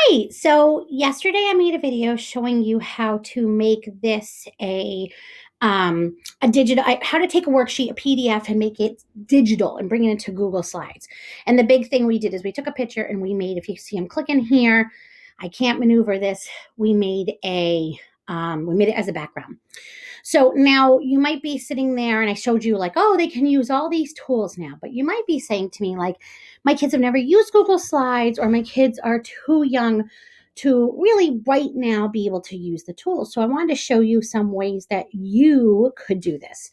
Hi. So yesterday I made a video showing you how to make this a digital how to take a worksheet, a PDF and make it digital and bring it into Google Slides. And the big thing we did is we took a picture and we made, if you see I'm clicking here, I can't maneuver this. We made it as a background. So now you might be sitting there and I showed you like, oh, they can use all these tools now. But you might be saying to me like, my kids have never used Google Slides or my kids are too young to really right now be able to use the tools. So I wanted to show you some ways that you could do this.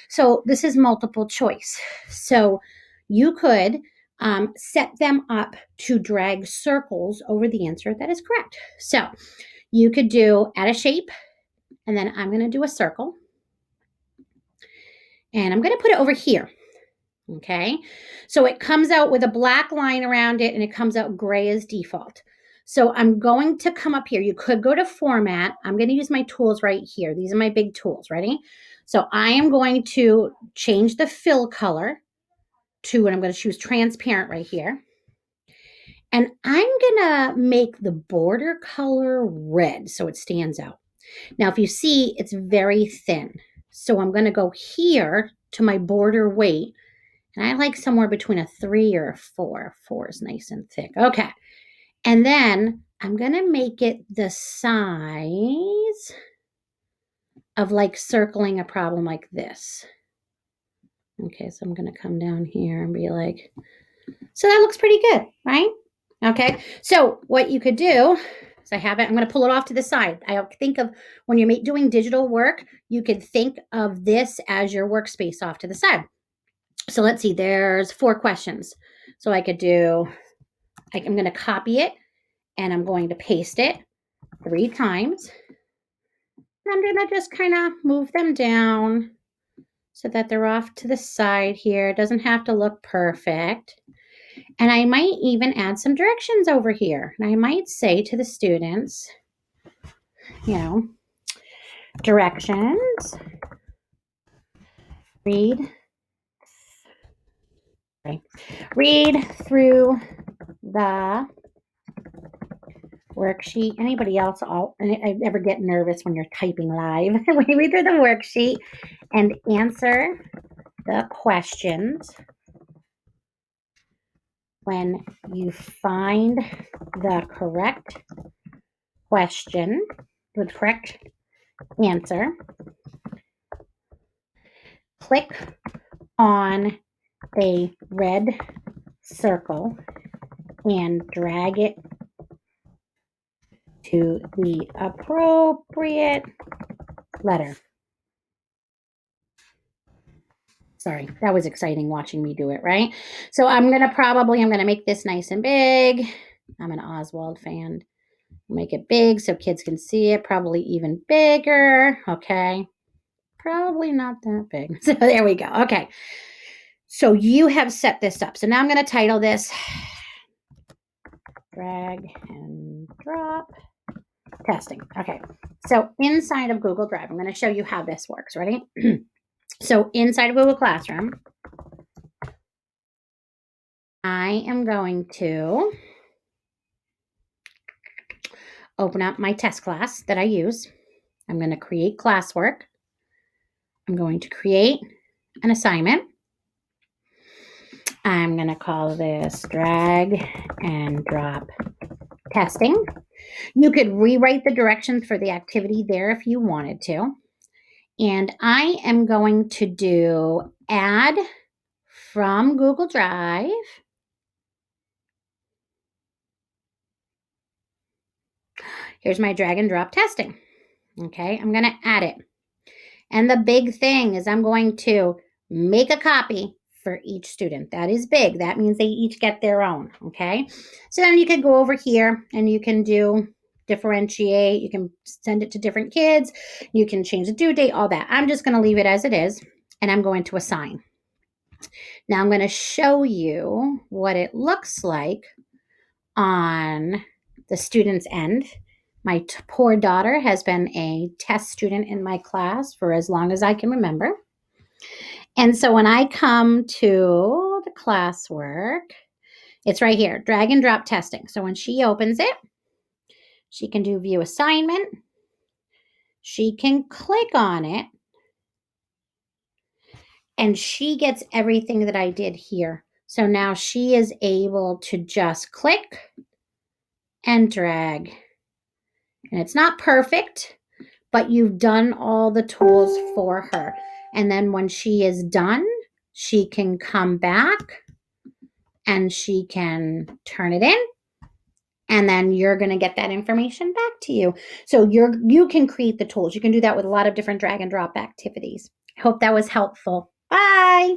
So this is multiple choice. So you could set them up to drag circles over the answer that is correct. So you could do add a shape, and then I'm going to do a circle. And I'm going to put it over here. Okay. So it comes out with a black line around it and it comes out gray as default. So I'm going to come up here. You could go to format. I'm going to use my tools right here. These are my big tools. Ready? So I am going to change the fill color to, and I'm going to choose transparent right here. And I'm going to make the border color red so it stands out. Now, if you see, it's very thin. So I'm going to go here to my border weight. And I like somewhere between a 3 or a 4. 4 is nice and thick. Okay. And then I'm going to make it the size of like circling a problem like this. Okay. So I'm going to come down here and be like, so that looks pretty good, right? Okay. So what you could do is I have it. I'm going to pull it off to the side. I think of when you're doing digital work, you could think of this as your workspace off to the side. So let's see, there's 4 questions. So I could do, I'm going to copy it and I'm going to paste it 3 times. And I'm going to just kind of move them down so that they're off to the side here. It doesn't have to look perfect. And I might even add some directions over here. And I might say to the students, directions, read through the worksheet. Anybody else? I ever get nervous when you're typing live. When you read through the worksheet and answer the questions. When you find the correct question, the correct answer, click on a red circle and drag it to the appropriate letter. Sorry, that was exciting watching me do it, right? So I'm going to make this nice and big. I'm an Oswald fan. Make it big so kids can see it, probably even bigger. Okay. Probably not that big. So there we go. Okay. So you have set this up. So now I'm going to title this drag and drop testing. Okay. So inside of Google Drive, I'm going to show you how this works. Ready? So inside of Google Classroom, I am going to open up my test class that I use. I'm going to create classwork. I'm going to create an assignment. I'm going to call this drag and drop testing. You could rewrite the directions for the activity there if you wanted to. And I am going to do add from Google Drive. Here's my drag and drop testing. Okay, I'm going to add it. And the big thing is I'm going to make a copy for each student. That is big. That means they each get their own. Okay, so then you could go over here and you can do differentiate. You can send it to different kids. You can change the due date, all that. I'm just going to leave it as it is, and I'm going to assign. Now I'm going to show you what it looks like on the student's end. My poor daughter has been a test student in my class for as long as I can remember. And so when I come to the classwork, it's right here, drag and drop testing. So when she opens it, She can do view assignment. She can click on it. And she gets everything that I did here. So now she is able to just click and drag. And it's not perfect, but you've done all the tools for her. And then when she is done, she can come back and she can turn it in. And then you're going to get that information back to you. So you can create the tools. You can do that with a lot of different drag and drop activities. I hope that was helpful. Bye.